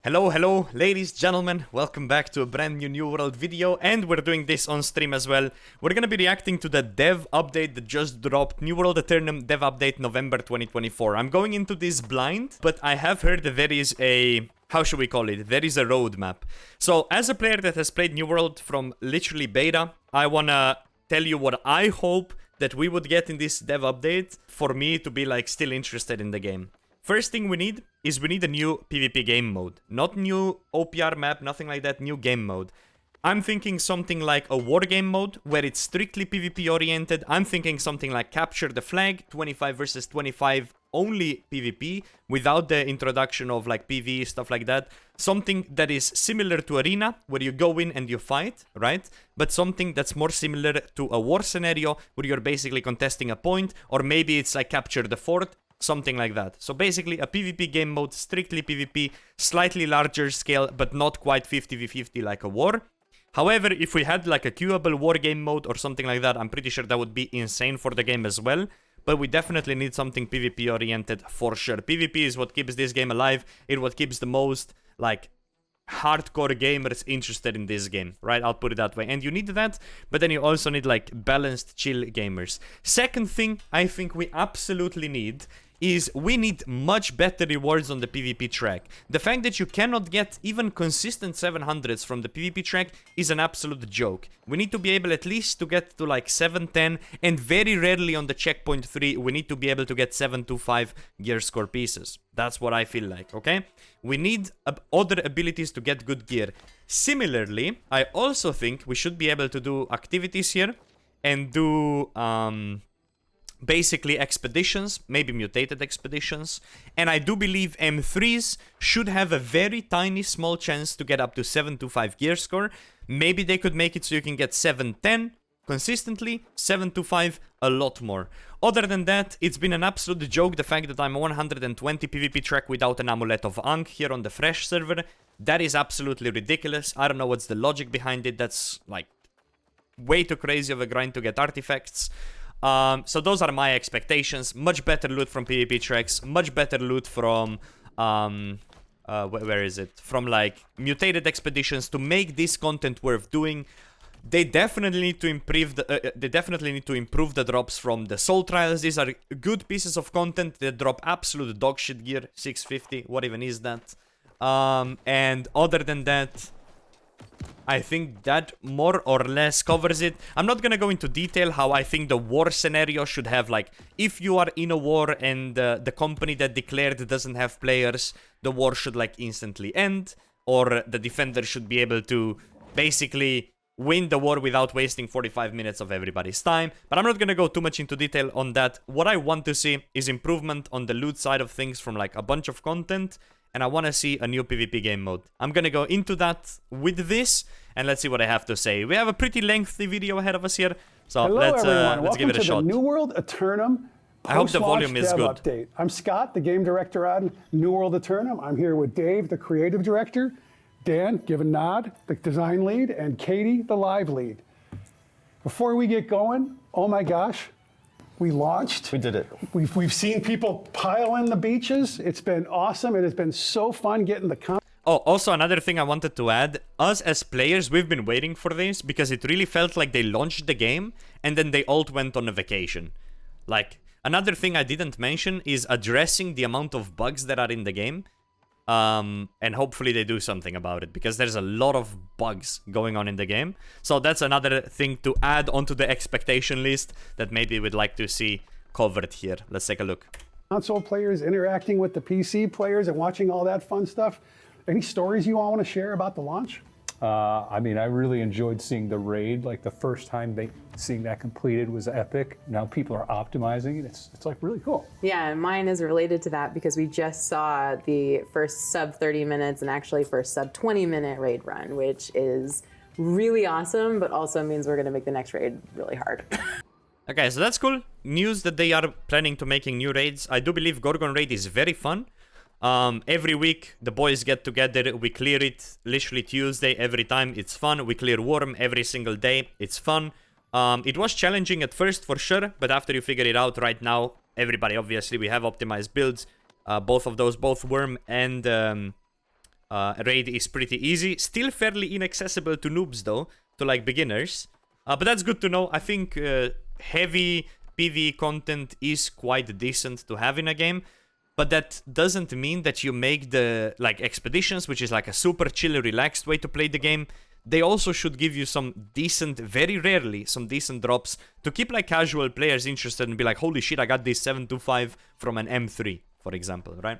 Hello, ladies, gentlemen, welcome back to a brand new World video, and we're doing this on stream as well. We're gonna be reacting to the dev update that just dropped, New World Aeternum dev update November 2024. I'm going into this blind, but I have heard that there is a... how should we call it? There is a roadmap. So, as a player that has played New World from literally beta, I wanna tell you what I hope that we would get in this dev update for me to be like still interested in the game. First thing we need is we need a new PvP game mode. Not new OPR map, nothing like that, new game mode. I'm thinking something like a war game mode where it's strictly PvP oriented. I'm thinking something like capture the flag, 25 versus 25, only PvP, without the introduction of like PvE, stuff like that. Something that is similar to Arena, where you go in and you fight, right? But something that's more similar to a war scenario, where you're basically contesting a point, or maybe it's like capture the fort. Something like that. So basically a PvP game mode, strictly PvP, slightly larger scale, but not quite 50v50 like a war. However, if we had like a queuable war game mode or something like that, I'm pretty sure that would be insane for the game as well. But we definitely need something PvP oriented for sure. PvP is what keeps this game alive. It's what keeps the most like hardcore gamers interested in this game, right? I'll put it that way. And you need that, but then you also need like balanced, chill gamers. Second thing I think we absolutely need is we need much better rewards on the PvP track. The fact that you cannot get even consistent 700s from the PvP track is an absolute joke. We need to be able at least to get to like 710, and very rarely on the checkpoint 3 we need to be able to get 725 gear score pieces. That's what I feel like, okay? We need other abilities to get good gear. Similarly, I also think we should be able to do activities here and do basically expeditions, maybe mutated expeditions, and I do believe M3s should have a very tiny small chance to get up to 725 gear score. Maybe they could make it so you can get 710 consistently, 725 a lot more. Other than that, it's been an absolute joke the fact that I'm 120 PvP track without an Amulet of Ankh here on the Fresh server. That is absolutely ridiculous. I don't know what's the logic behind it. That's like way too crazy of a grind to get artifacts. So those are my expectations. Much better loot from PvP tracks, much better loot from where is it? From like mutated expeditions to make this content worth doing. They definitely need to improve the drops from the soul trials. These are good pieces of content that drop absolute dogshit gear, 650. What even is that? And other than that, I think that more or less covers it. I'm not gonna go into detail how I think the war scenario should have, like, if you are in a war and the company that declared doesn't have players, the war should, like, instantly end, or the defender should be able to basically win the war without wasting 45 minutes of everybody's time. But I'm not gonna go too much into detail on that. What I want to see is improvement on the loot side of things from, like, a bunch of content, and I want to see a new PvP game mode. I'm gonna go into that with this, and let's see what I have to say. We have a pretty lengthy video ahead of us here, so let's give it a shot. Welcome to the New World Aeternum I hope the volume is good. Update. I'm Scott, the game director on New World Aeternum. I'm here with Dave, the creative director, Dan, give a nod, the design lead, and Katie, the live lead. Before we get going, oh my gosh, we launched. We did it. We've seen people pile in the beaches. It's been awesome. It has been so fun getting the Oh, also another thing I wanted to add, us as players, we've been waiting for this because it really felt like they launched the game and then they all went on a vacation. Like, another thing I didn't mention is addressing the amount of bugs that are in the game. And hopefully they do something about it, because there's a lot of bugs going on in the game. So that's another thing to add onto the expectation list that maybe we'd like to see covered here. Let's take a look. Console players interacting with the PC players and watching all that fun stuff. Any stories you all want to share about the launch? I mean, I really enjoyed seeing the raid. Like, the first time seeing that completed was epic. Now people are optimizing it. It's like really cool. Yeah, mine is related to that because we just saw the first sub 30 minutes and actually first sub 20-minute raid run, which is really awesome, but also means we're going to make the next raid really hard. Okay, so that's cool. News that they are planning to making new raids. I do believe Gorgon raid is very fun. Every week the boys get together, we clear it literally Tuesday every time. It's fun. We clear Worm every single day. It's fun. It was challenging at first for sure, but after you figure it out, right now everybody, obviously, we have optimized builds. Both of those, both Worm and Raid is pretty easy. Still fairly inaccessible to noobs though, to like beginners. But that's good to know. I think heavy PvE content is quite decent to have in a game. But that doesn't mean that you make the like expeditions, which is like a super chill, relaxed way to play the game. They also should give you some decent, very rarely, some decent drops to keep like casual players interested and be like, holy shit, I got this 725 from an M3, for example, right?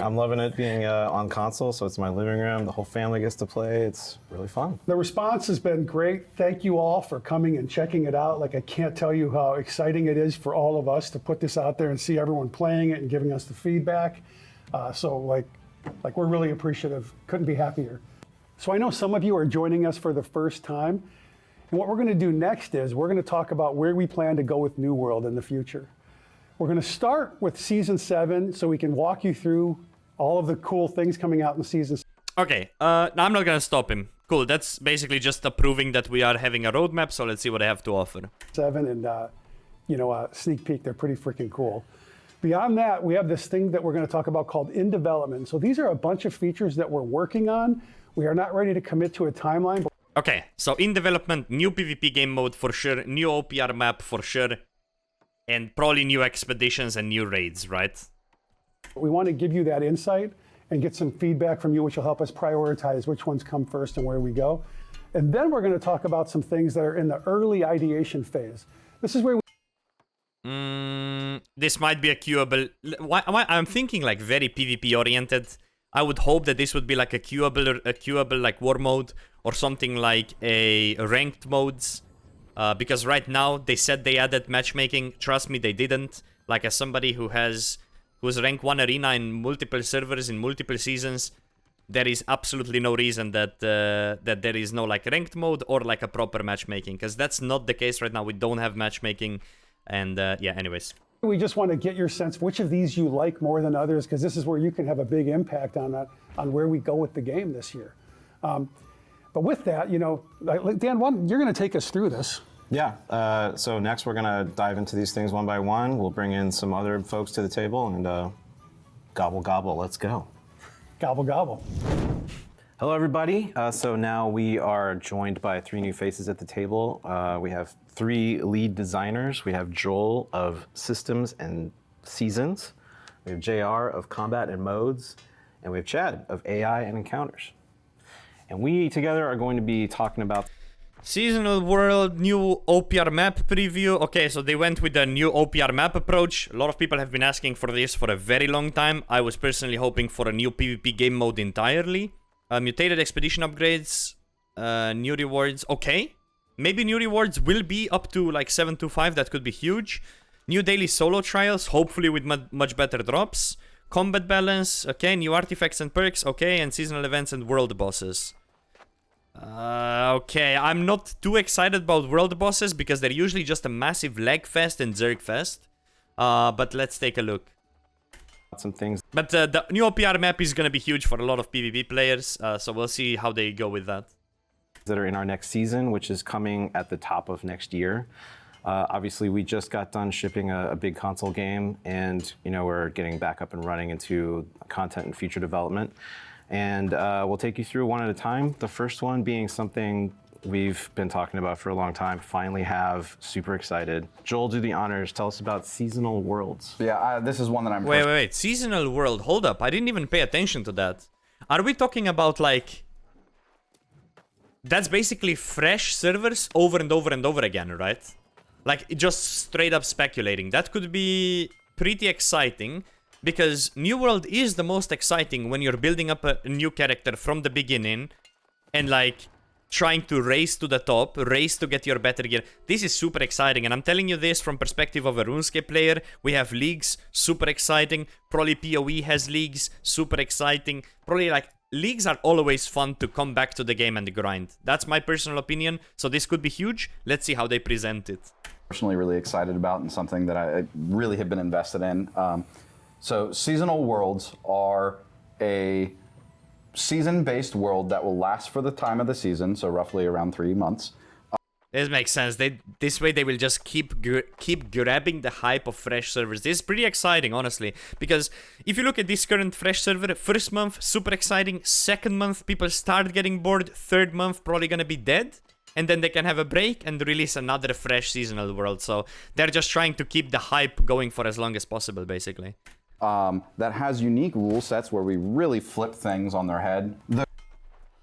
I'm loving it being on console, so it's my living room. The whole family gets to play. It's really fun. The response has been great. Thank you all for coming and checking it out. Like, I can't tell you how exciting it is for all of us to put this out there and see everyone playing it and giving us the feedback. So like we're really appreciative. Couldn't be happier. So I know some of you are joining us for the first time. And what we're going to do next is we're going to talk about where we plan to go with New World in the future. We're going to start with Season 7 so we can walk you through all of the cool things coming out in Season 7. Okay, now I'm not going to stop him. Cool, that's basically just proving that we are having a roadmap, so let's see what I have to offer. And, sneak peek, they're pretty freaking cool. Beyond that, we have this thing that we're going to talk about called in development. So these are a bunch of features that we're working on. We are not ready to commit to a timeline. Okay, so in development, new PvP game mode for sure, new OPR map for sure, and probably new expeditions and new raids, right? We want to give you that insight and get some feedback from you, which will help us prioritize which ones come first and where we go. And then we're going to talk about some things that are in the early ideation phase. This is where we... This might be a queuable... I'm thinking like very PvP oriented. I would hope that this would be like a queuable like war mode or something like a ranked modes. Because right now they said they added matchmaking. Trust me, they didn't. Like as somebody who's rank 1 arena in multiple servers in multiple seasons, there is absolutely no reason that that there is no like ranked mode or like a proper matchmaking, because that's not the case right now. We don't have matchmaking, and yeah. Anyways. We just want to get your sense which of these you like more than others, because this is where you can have a big impact on where we go with the game this year. But with that, Dan, you're going to take us through this. Yeah, so next we're going to dive into these things one by one. We'll bring in some other folks to the table and gobble, gobble, let's go. Gobble, gobble. Hello, everybody. So now we are joined by 3 new faces at the table. We have 3 lead designers. We have Joel of Systems and Seasons. We have JR of Combat and Modes. And we have Chad of AI and Encounters. And we together are going to be talking about Seasonal World, new OPR map preview. Okay, so they went with the new OPR map approach. A lot of people have been asking for this for a very long time. I was personally hoping for a new PvP game mode entirely. Mutated expedition upgrades, new rewards. Okay, maybe new rewards will be up to like 725. That could be huge. New daily solo trials, hopefully with much better drops. Combat balance. Okay, new artifacts and perks. Okay, and seasonal events and world bosses. Okay, I'm not too excited about world bosses because they're usually just a massive lag fest and zerg fest. But let's take a look. some things But the new OPR map is gonna be huge for a lot of PvP players, so we'll see how they go with that. that are in our next season, which is coming at the top of next year. Obviously, we just got done shipping a big console game, and we're getting back up and running into content and future development. And we'll take you through one at a time. The first one being something we've been talking about for a long time. Finally have, super excited. Joel, do the honors. Tell us about Seasonal Worlds. Yeah, this is one that I'm... Wait. Seasonal World. Hold up. I didn't even pay attention to that. Are we talking about, like... That's basically fresh servers over and over and over again, right? Like, just straight up speculating. That could be pretty exciting, because New World is the most exciting when you're building up a new character from the beginning and, like, trying to race to the top, race to get your better gear. This is super exciting, and I'm telling you this from perspective of a RuneScape player. We have leagues, super exciting. Probably PoE has leagues, super exciting. Probably, like, leagues are always fun to come back to the game and grind. That's my personal opinion, so this could be huge. Let's see how they present it. Personally really excited about, and something that I really have been invested in. So Seasonal Worlds are a season-based world that will last for the time of the season, so roughly around 3 months. This makes sense. This way they will just keep grabbing the hype of fresh servers. This is pretty exciting, honestly, because if you look at this current fresh server, first month super exciting, second month people start getting bored, third month probably gonna be dead, and then they can have a break and release another fresh seasonal world. So they're just trying to keep the hype going for as long as possible, basically. That has unique rule sets where we really flip things on their head.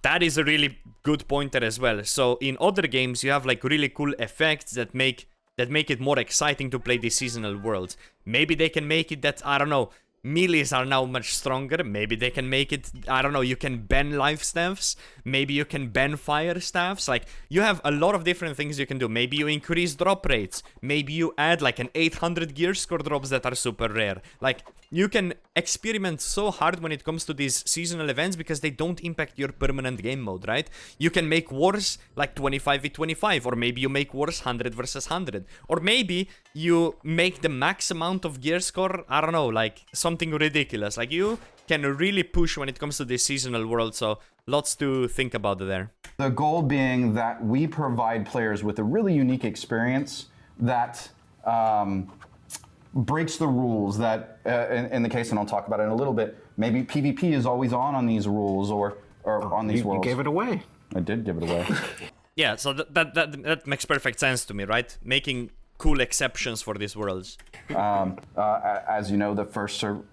That is a really good pointer as well. So in other games, you have like really cool effects that make it more exciting to play these seasonal worlds. Maybe they can make it that, I don't know, melees are now much stronger. Maybe they can make it, I don't know, you can ban life staffs. Maybe you can ban fire staffs. Like, you have a lot of different things you can do. Maybe you increase drop rates. Maybe you add like an 800 gear score drops that are super rare. Like, you can experiment so hard when it comes to these seasonal events because they don't impact your permanent game mode, right? You can make wars like 25v25, or maybe you make wars 100 versus 100. Or maybe you make the max amount of gear score, I don't know, like something ridiculous. Like, you can really push when it comes to this seasonal world, so lots to think about there. The goal being that we provide players with a really unique experience that breaks the rules, that in the case, and I'll talk about it in a little bit, maybe PvP is always on these rules or on these worlds. You gave it away. I did give it away. Yeah, so that makes perfect sense to me, right? Making cool exceptions for these worlds. As you know, the first server,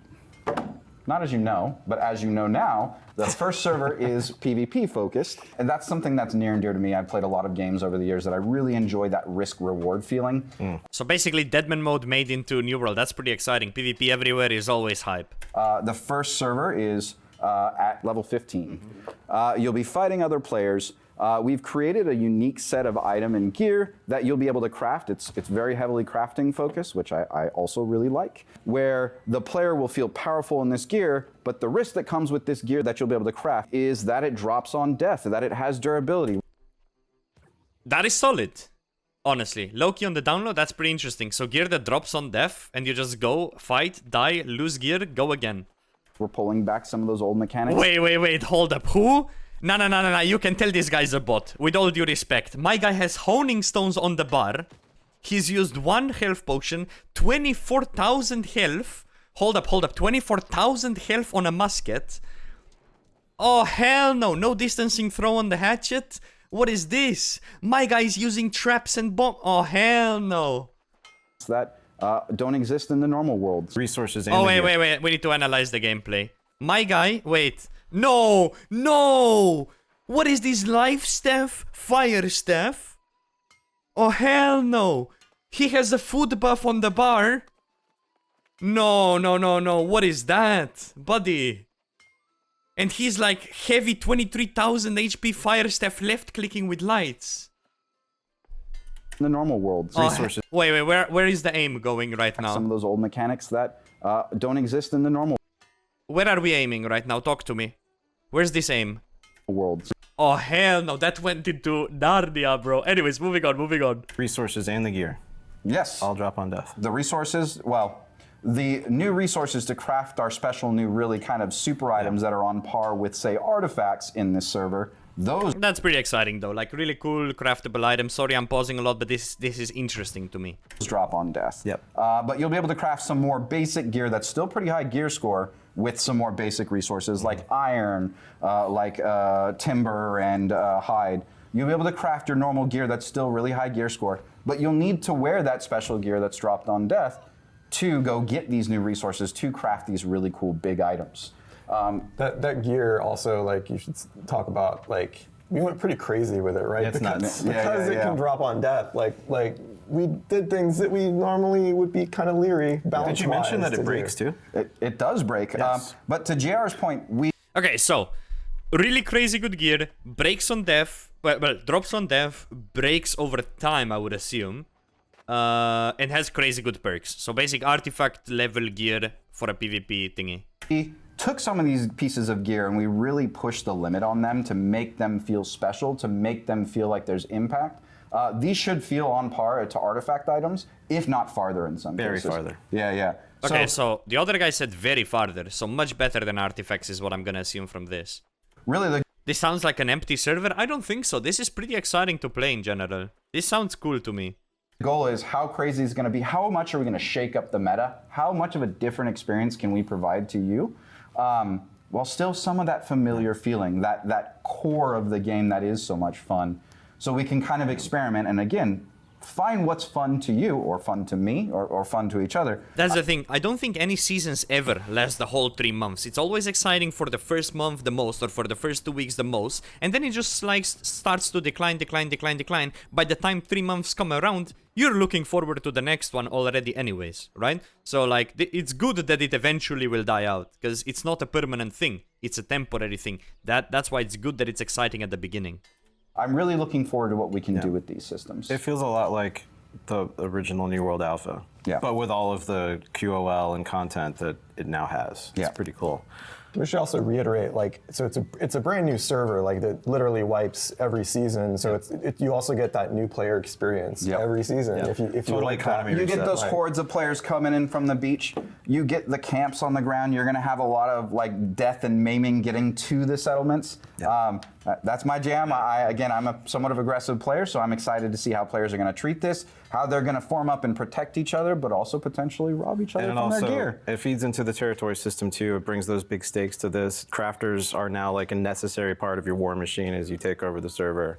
not as you know, but as you know now, the first server is PvP focused, and that's something that's near and dear to me. I've played a lot of games over the years that I really enjoy that risk-reward feeling. So basically, Deadman mode made into New World. That's pretty exciting. PvP everywhere is always hype. The first server is at level 15. You'll be fighting other players. We've created a unique set of item and gear that you'll be able to craft. It's very heavily crafting focused, which I also really like, where the player will feel powerful in this gear, but the risk that comes with this gear that you'll be able to craft is that it drops on death, that it has durability. That is solid, honestly. Low-key on the download, that's pretty interesting. So gear that drops on death, and you just go, fight, die, lose gear, go again. We're pulling back some of those old mechanics. Wait, hold up. Who? No, you can tell this guy's a bot. With all due respect. My guy has honing stones on the bar. He's used one health potion, 24,000 health. Hold up, 24,000 health on a musket. Oh, hell no. No distancing throw on the hatchet. What is this? My guy's using traps and bomb. Oh, hell no. That don't exist in the normal world. Resources and Oh, wait. We need to analyze the gameplay. My guy, wait. No! What is this life staff? Fire staff? Oh, hell no. He has a food buff on the bar. No. What is that? Buddy. And he's like heavy 23,000 HP fire staff left clicking with lights. In the normal world. Resources. Wait, where is the aim going right now? Some of those old mechanics that don't exist in the normal Where are we aiming right now? Talk to me. Where's this aim? world. Oh, hell no. That went into Narnia, bro. Anyways, moving on. Resources and the gear. Yes. All drop on death. The resources, well, the new resources to craft our special new really kind of super items that are on par with, say, artifacts in this server, those That's pretty exciting, though. Like, really cool, craftable items. Sorry, I'm pausing a lot, but this is interesting to me. drop on death. Yep. But you'll be able to craft some more basic gear that's still pretty high gear score with some more basic resources like iron, like timber and hide. You'll be able to craft your normal gear that's still really high gear score, but you'll need to wear that special gear that's dropped on death to go get these new resources to craft these really cool big items. That gear also, like, you should talk about, like, we went pretty crazy with it, right? It's because nuts. it can drop on death. Like we did things that we normally would be kind of leery balance-wise. Did you mention that it to breaks do. too? It does break, Yes. but to JR's point, Okay, so, really crazy good gear, breaks on death, well, drops on death, breaks over time, I would assume, and has crazy good perks. So basic artifact level gear for a PvP thingy. we took some of these pieces of gear and we really pushed the limit on them to make them feel special, to make them feel like there's impact. These should feel on par to artifact items, if not farther in some Very cases. farther. Yeah. Okay, so the other guy said very farther, so much better than artifacts is what I'm gonna assume from this. Really, This sounds like an empty server? I don't think so. This is pretty exciting to play in general. This sounds cool to me. The goal is how crazy is it going to be? How much are we going to shake up the meta? How much of a different experience can we provide to you? While still some of that familiar feeling, that core of the game that is so much fun. So we can kind of experiment and again, find what's fun to you or fun to me or fun to each other. That's the thing. I don't think any seasons ever last the whole 3 months. It's always exciting for the first month the most or for the first 2 weeks the most. And then it just like starts to decline. By the time 3 months come around, you're looking forward to the next one already anyways, right? So like it's good that it eventually will die out because it's not a permanent thing. It's a temporary thing. That's why it's good that it's exciting at the beginning. I'm really looking forward to what we can do with these systems. It feels a lot like the original New World Alpha, but with all of the QOL and content that it now has. It's pretty cool. We should also reiterate, like, so it's a brand new server, like that literally wipes every season. So you also get that new player experience every season. If you Totally like that. economy You get reset. those hordes of players coming in from the beach. You get the camps on the ground. You're going to have a lot of like death and maiming getting to the settlements. That's my jam. I'm a somewhat of aggressive player, so I'm excited to see how players are going to treat this, how they're going to form up and protect each other, but also potentially rob each other from their gear. It feeds into the territory system too. It brings those big stakes to this. Crafters are now like a necessary part of your war machine as you take over the server.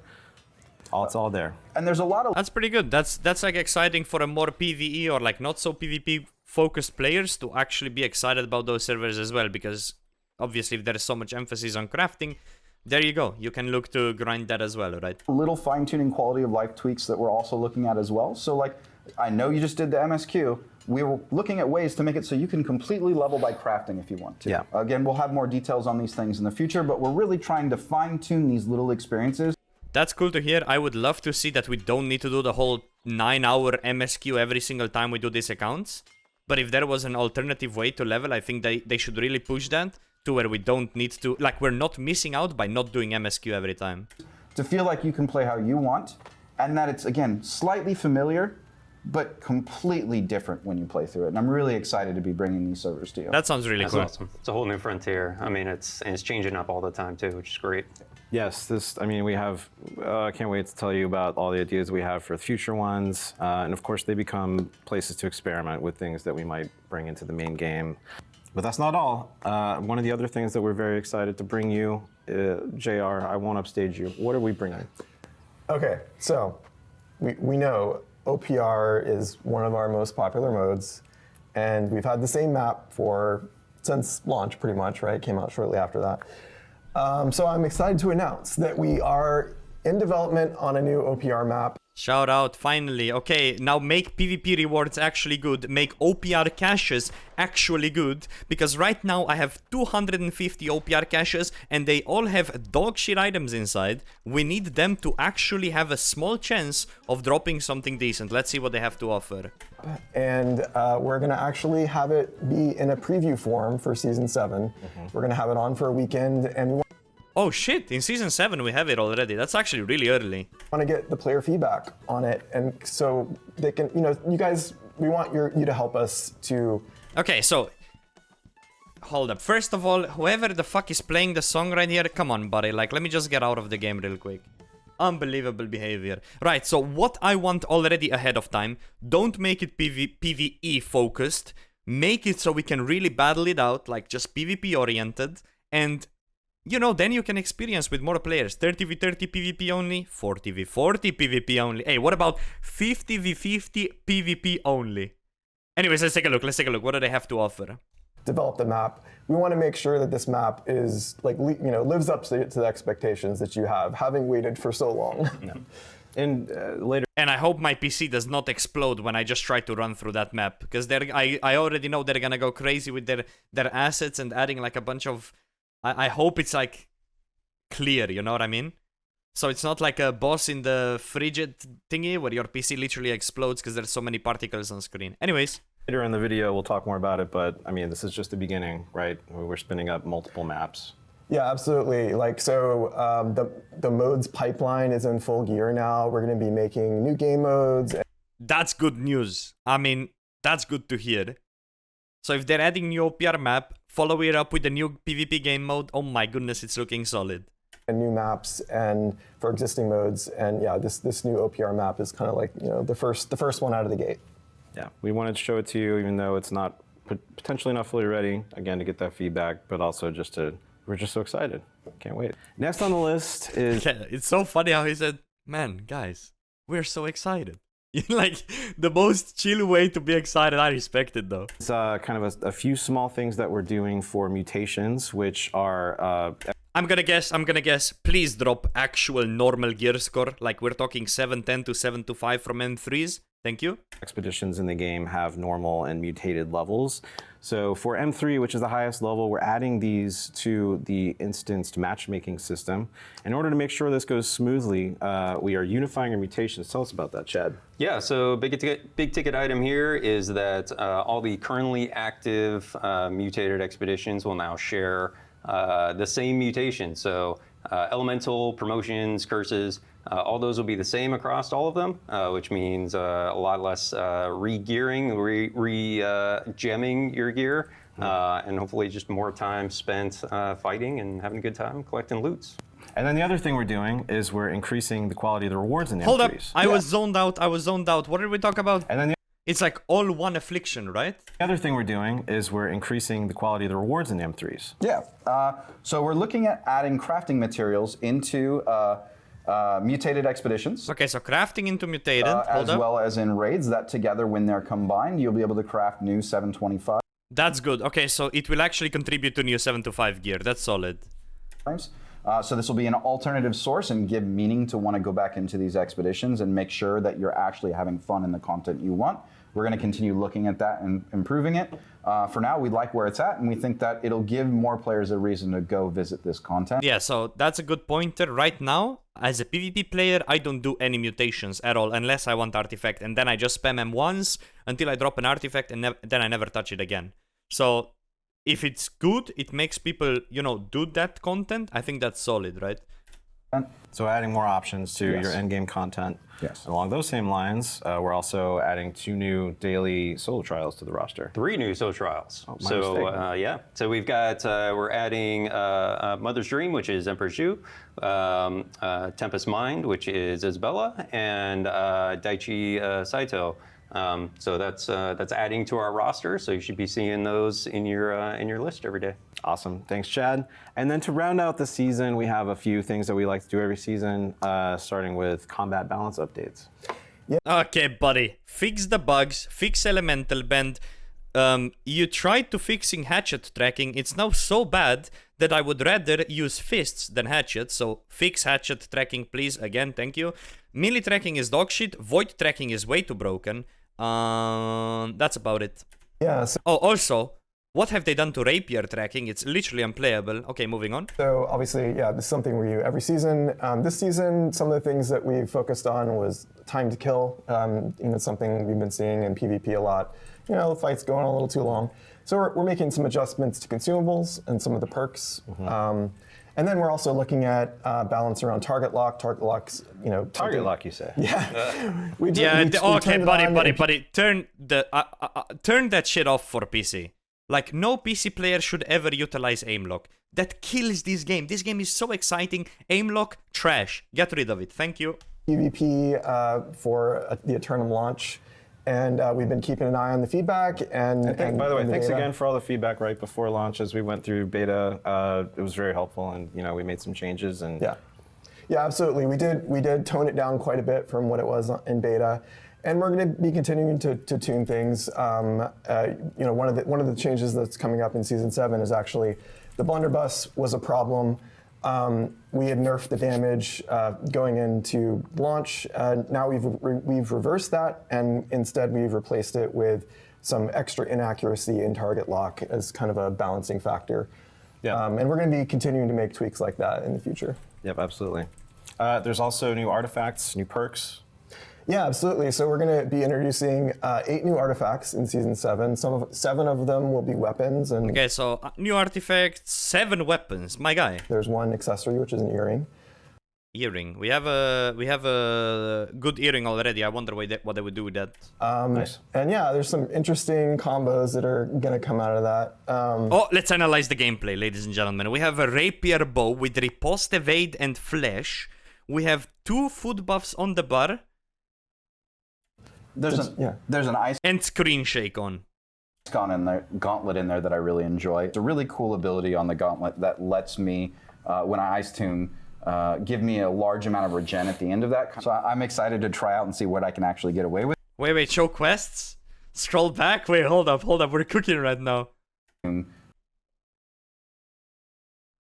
It's all there. And there's a lot of That's pretty good. That's like exciting for a more PvE or like not so PvP focused players to actually be excited about those servers as well, because obviously if there is so much emphasis on crafting, there you go. You can look to grind that as well, right? little fine-tuning quality of life tweaks that we're also looking at as well. So like, I know you just did the MSQ. We were looking at ways to make it so you can completely level by crafting if you want to. Again, we'll have more details on these things in the future, but we're really trying to fine-tune these little experiences. That's cool to hear. I would love to see that we don't need to do the whole 9-hour MSQ every single time we do these accounts. But if there was an alternative way to level, I think they should really push that to where we don't need to, like we're not missing out by not doing MSQ every time. To feel like you can play how you want, and that it's, again, slightly familiar, but completely different when you play through it. And I'm really excited to be bringing these servers to you. That sounds really That's cool. awesome. It's a whole new frontier. I mean, it's changing up all the time too, which is great. Yes, we have, I can't wait to tell you about all the ideas we have for future ones. And of course, they become places to experiment with things that we might bring into the main game. But that's not all. One of the other things that we're very excited to bring you, JR, I won't upstage you. What are we bringing? Okay, so we know OPR is one of our most popular modes, and we've had the same map since launch, pretty much, right? Came out shortly after that. So I'm excited to announce that we are in development on a new OPR map. Shout out, finally. Okay, now make PvP rewards actually good. Make OPR caches actually good. Because right now I have 250 OPR caches and they all have dog shit items inside. We need them to actually have a small chance of dropping something decent. Let's see what they have to offer. And we're going to actually have it be in a preview form for Season 7. We're going to have it on for a weekend, and we Oh shit, in Season 7 we have it already. That's actually really early. want to get the player feedback on it, and so they can, you guys, we want you to help us to. Okay, so hold up. First of all, whoever the fuck is playing the song right here, come on, buddy. Like, let me just get out of the game real quick. Unbelievable behavior. Right, so what I want already ahead of time, don't make it PvE focused. Make it so we can really battle it out, like just PvP oriented, and then you can experience with more players. 30v30 PvP only, 40v40 PvP only. Hey, what about 50v50 PvP only? Anyways, let's take a look. What do they have to offer? Develop the map. We want to make sure that this map is lives up to the expectations that you have, having waited for so long. And later. And I hope my PC does not explode when I just try to run through that map, because I already know they're gonna go crazy with their assets and adding like a bunch of. I hope it's like clear, you know what I mean? So it's not like a boss in the frigid thingy where your PC literally explodes because there's so many particles on screen. Anyways. Later in the video, we'll talk more about it, but I mean, this is just the beginning, right? We're spinning up multiple maps. Yeah, absolutely. The modes pipeline is in full gear now. We're going to be making new game modes. That's good news. I mean, that's good to hear. So if they're adding new OPR map, follow it up with the new PvP game mode. Oh my goodness, it's looking solid. and new maps and for existing modes. And yeah, this new OPR map is kind of like, you know, the first one out of the gate. Yeah, we wanted to show it to you, even though it's not potentially not fully ready. Again, to get that feedback, but also we're just so excited. Can't wait. Next on the list is It's so funny how he said, "Man, guys, we're so excited." Like the most chill way to be excited. I respect it though. it's kind of a few small things that we're doing for mutations, which are I'm gonna guess. Please drop actual normal gear score. Like we're talking 710 to 725 from M3s. Thank you. expeditions in the game have normal and mutated levels. So for M3, which is the highest level, we're adding these to the instanced matchmaking system. In order to make sure this goes smoothly, we are unifying our mutations. Tell us about that, Chad. Yeah, so big ticket item here is that all the currently active mutated expeditions will now share the same mutation. So elemental, promotions, curses, all those will be the same across all of them, which means a lot less re-gearing, gemming your gear, and hopefully just more time spent fighting and having a good time collecting loots. And then the other thing we're doing is we're increasing the quality of the rewards in M3s. Hold up. I was zoned out. What did we talk about? And then It's like all one affliction, right? the other thing we're doing is we're increasing the quality of the rewards in M3s. Yeah. So we're looking at adding crafting materials into mutated expeditions. Okay, so crafting into mutated. Hold As up. well as in raids that together, when they're combined, you'll be able to craft new 725 That's good. Okay, so it will actually contribute to new 725 gear. That's solid. times. So this will be an alternative source and give meaning to want to go back into these expeditions and make sure that you're actually having fun in the content you want. We're going to continue looking at that and improving it. For now, we like where it's at, and we think that it'll give more players a reason to go visit this content. Yeah, so that's a good pointer. Right now, as a PvP player, I don't do any mutations at all unless I want artifact, and then I just spam them once until I drop an artifact, and then I never touch it again. So if it's good, it makes people, you know, do that content. I think that's solid, right? So adding more options to Yes. your endgame content. Yes. Along those same lines, we're also adding 2 new daily solo trials to the roster. 3 new solo trials. my So mistake. yeah, so we've got we're adding Mother's Dream, which is Emperor Zhu, Tempest Mind, which is Isabella, and Daichi Saito. So that's adding to our roster. So you should be seeing those in your list every day. Awesome. Thanks, Chad. And then to round out the season, we have a few things that we like to do every season, starting with combat balance updates. Okay, buddy. Fix the bugs. Fix elemental bend. You tried to fixing hatchet tracking. It's now so bad that I would rather use fists than hatchet. So fix hatchet tracking, please. Again, thank you. Melee tracking is dog shit. Void tracking is way too broken. That's about it. Yeah. So, Oh, also, what have they done to rapier tracking? It's literally unplayable. Okay, moving on. so obviously, yeah, this is something we do every season. This season, some of the things that we focused on was time to kill. Something we've been seeing in PvP a lot. The fight's going a little too long. So we're making some adjustments to consumables and some of the perks. And then we're also looking at balance around target lock. Target locks, Target lock, you say? Yeah. we did. Yeah, we okay, turned it on and- buddy. Turn that shit off for PC. Like, no PC player should ever utilize aim lock. That kills this game. This game is so exciting. Aim lock, trash. Get rid of it. Thank you. PvP for the Aeternum launch, and we've been keeping an eye on the feedback. And By the way, and thanks data. again for all the feedback right before launch as we went through beta. It was very helpful, and we made some changes. And Yeah, absolutely. We did tone it down quite a bit from what it was in beta, and we're going to be continuing to tune things. One of the changes that's coming up in season 7 is actually the blunderbuss was a problem. We had nerfed the damage going into launch. Now we've reversed that, and instead we've replaced it with some extra inaccuracy in target lock as kind of a balancing factor. Yeah. And we're going to be continuing to make tweaks like that in the future. Yep, absolutely. There's also new artifacts, new perks. Yeah, absolutely. So we're going to be introducing 8 new artifacts in season 7. 7 of them will be weapons, and Okay, so new artifacts, 7 weapons. My guy. there's one accessory, which is an earring. Earring. We have a good earring already. I wonder what they would do with that. Nice. And yeah, there's some interesting combos that are gonna come out of that. Oh, let's analyze the gameplay, ladies and gentlemen. We have a rapier bow with riposte, evade, and flash. We have 2 food buffs on the bar. There's an ice And screen shake on. gauntlet in there that I really enjoy. It's a really cool ability on the gauntlet that lets me, when I ice tune, give me a large amount of regen at the end of that. So I'm excited to try out and see what I can actually get away with. Wait, show quests? Scroll back? Wait, hold up, we're cooking right now.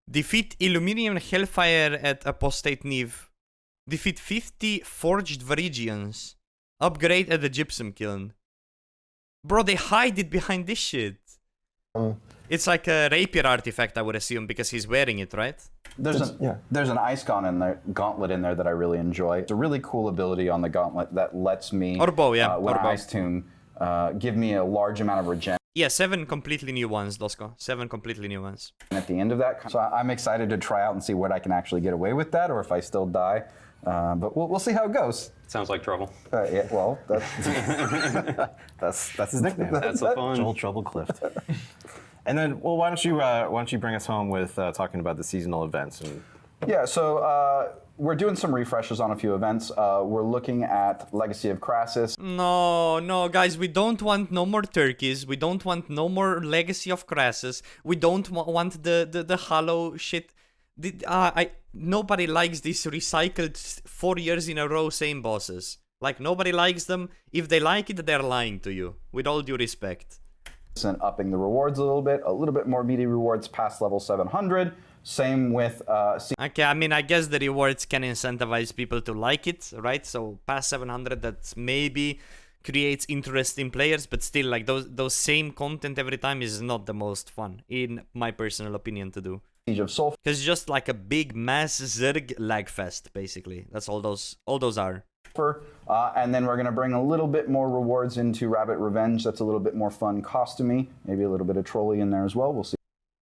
Defeat Illuminating Hellfire at Apostate Neve. Defeat 50 Forged Virigians. Upgrade at the Gypsum Kiln. Bro, they hide it behind this shit. It's like a rapier artifact, I would assume, because he's wearing it, right? There's an ice gauntlet in there that I really enjoy. It's a really cool ability on the gauntlet that lets me, Or bow, yeah. when or I bow. ice tune, give me a large amount of regen Yeah, 7 completely new ones, Dosko. 7 completely new ones. at the end of that. So I'm excited to try out and see what I can actually get away with that, or if I still die. But we'll see how it goes. Sounds like trouble. Yeah, well, That's his nickname. That's the fun. Joel Trouble Clift. And then, well, why don't you bring us home with talking about the seasonal events? And yeah. So we're doing some refreshes on a few events. We're looking at Legacy of Crassus. No, guys, we don't want no more turkeys. We don't want no more Legacy of Crassus. We don't want the hollow shit. Nobody likes these recycled 4 years in a row same bosses. Like, nobody likes them. If they like it, they're lying to you. With all due respect. And upping the rewards a little bit more meaty rewards past level 700. Same with Okay, I mean, I guess the rewards can incentivize people to like it, right? So past 700, that maybe creates interest in players, but still, like, those same content every time is not the most fun, in my personal opinion, to do. Siege of Sulfur. Because it's just like a big mass Zerg lag fest, basically. That's all those are. And then we're going to bring a little bit more rewards into Rabbit Revenge. That's a little bit more fun costumey. Maybe a little bit of trolley in there as well. We'll see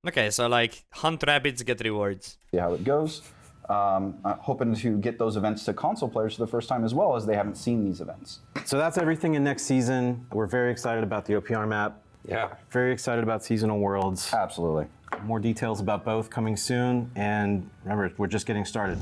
Okay, so like hunt rabbits, get rewards. how it goes. Hoping to get those events to console players for the first time as well, as they haven't seen these events. so that's everything in next season. We're very excited about the OPR map. Yeah. Very excited about seasonal worlds. Absolutely. More details about both coming soon. And remember, we're just getting started.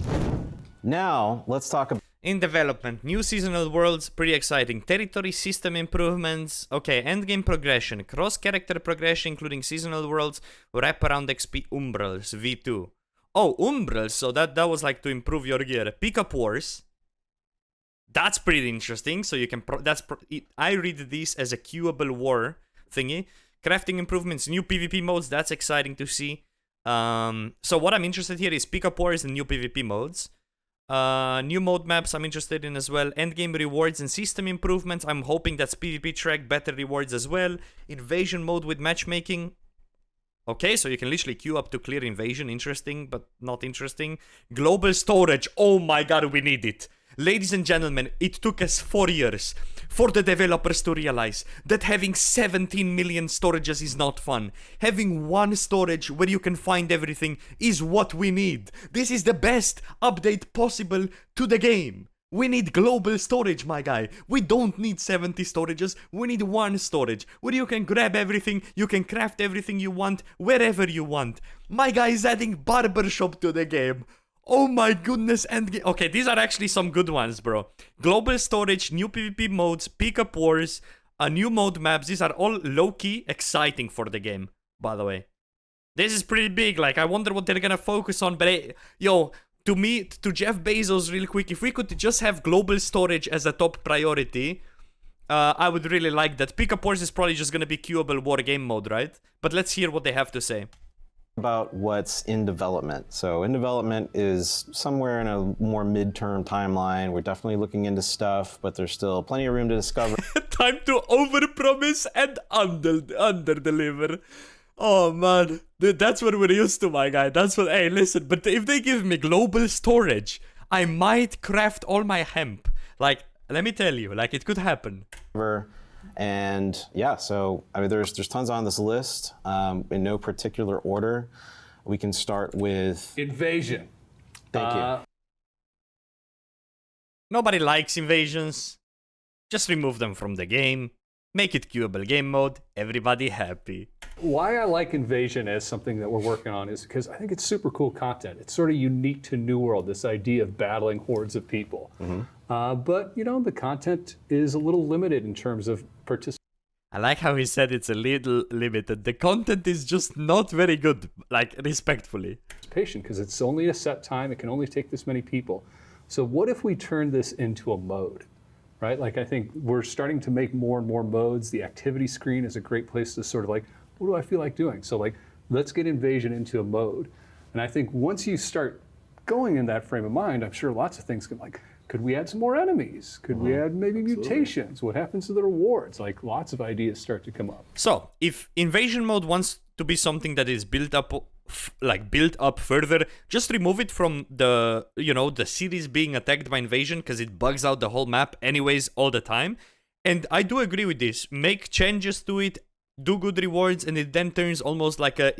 Now, let's talk about. In development, new seasonal worlds, pretty exciting. Territory system improvements. Okay, endgame progression. Cross-character progression, including seasonal worlds. Wraparound XP umbrals, V2. Oh, umbrals, so that was like to improve your gear. Pick up wars. That's pretty interesting. So you can, I read this as a queuable war thingy. Crafting improvements, new PvP modes, that's exciting to see. So what I'm interested here is pick up wars and new PvP modes. New mode maps I'm interested in as well. Endgame rewards and system improvements. I'm hoping that's PvP track, better rewards as well. Invasion mode with matchmaking. Okay, so you can literally queue up to clear invasion. Interesting, but not interesting. Global storage. Oh my god, we need it. Ladies and gentlemen, it took us 4 years for the developers to realize that having 17 million storages is not fun. Having one storage where you can find everything is what we need. This is the best update possible to the game. We need global storage, my guy. We don't need 70 storages. We need one storage where you can grab everything, you can craft everything you want, wherever you want. My guy is adding barbershop to the game. Oh my goodness, and okay, these are actually some good ones, bro. Global storage, new PvP modes, pick-up wars, new mode maps. These are all low-key exciting for the game, by the way. This is pretty big, like, I wonder what they're gonna focus on, but yo, to me, to Jeff Bezos, real quick, if we could just have global storage as a top priority, I would really like that. Pick-up wars is probably just gonna be queuable war game mode, right? But let's hear what they have to say. About what's in development. So in development is somewhere in a more midterm timeline. We're definitely looking into stuff, but there's still plenty of room to discover. Time to overpromise and underdeliver. Oh man, dude, that's what we're used to, my guy. That's what. Hey, listen, but if they give me global storage, I might craft all my hemp. Like, let me tell you, like, it could happen. And yeah, so I mean, there's tons on this list in no particular order. We can start with Invasion. Thank you. Nobody likes invasions. Just remove them from the game. Make it queuable game mode. Everybody happy. Why I like Invasion as something that we're working on is because I think it's super cool content. It's sort of unique to New World, this idea of battling hordes of people. But, you know, the content is a little limited in terms of participation. I like how he said it's a little limited. The content is just not very good, like, respectfully. Because it's only a set time, it can only take this many people. So what if we turn this into a mode, right? Like I think we're starting to make more and more modes. The activity screen is a great place to sort of like, what do I feel like doing? So like, let's get Invasion into a mode. And I think once you start going in that frame of mind, I'm sure lots of things can like, could we add some more enemies? Could we add maybe mutations? What happens to the rewards? Like lots of ideas start to come up. So, if Invasion mode wants to be something that is built up further, just remove it from the, you know, the cities being attacked by invasion, because it bugs out the whole map anyways all the time. And I do agree with this. Make changes to it, do good rewards, and it then turns almost like a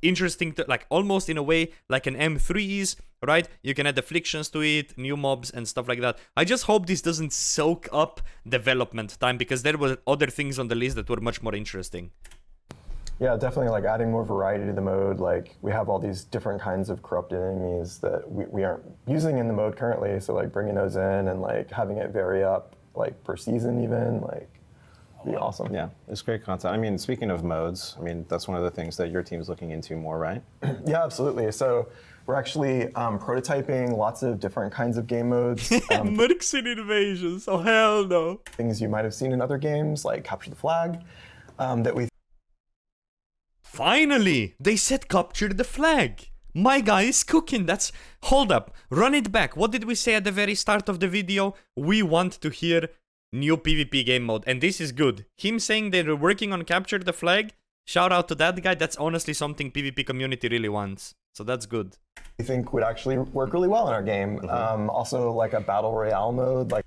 interesting, like almost in a way like an M3 is, right? You can add afflictions to it, new mobs and stuff like that. I just hope this doesn't soak up development time, because there were other things on the list that were much more interesting. Yeah, definitely like adding more variety to the mode. Like we have all these different kinds of corrupted enemies that we aren't using in the mode currently. So like bringing those in and like having it vary up like per season even, like be awesome. Yeah, it's great content. I mean, speaking of modes, I mean, that's one of the things that your team's looking into more, right? Yeah, absolutely. So we're actually prototyping lots of different kinds of game modes. Mercs in invasions, oh hell no. Things you might have seen in other games like Capture the Flag that we Finally! They said capture the flag! My guy is cooking, that's... Hold up, run it back. What did we say at the very start of the video? We want to hear new PvP game mode, and this is good. Him saying they're working on capture the flag, shout out to that guy, that's honestly something PvP community really wants. So that's good. We think would actually work really well in our game. Also like a battle royale mode, like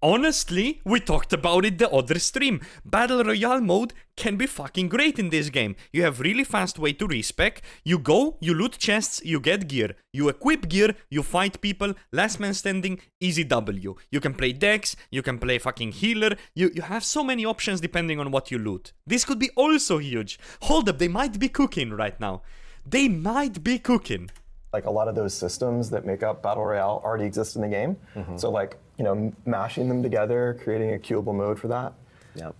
Honestly, we talked about it the other stream. Battle Royale mode can be fucking great in this game. You have really fast way to respec. You go, you loot chests, you get gear. You equip gear, you fight people, last man standing, easy W. You can play Dex, you can play fucking healer. You have so many options depending on what you loot. This could be also huge. Hold up, they might be cooking right now. They might be cooking. Like a lot of those systems that make up Battle Royale already exist in the game. So like, you know, mashing them together, creating a queuable mode for that. Yep.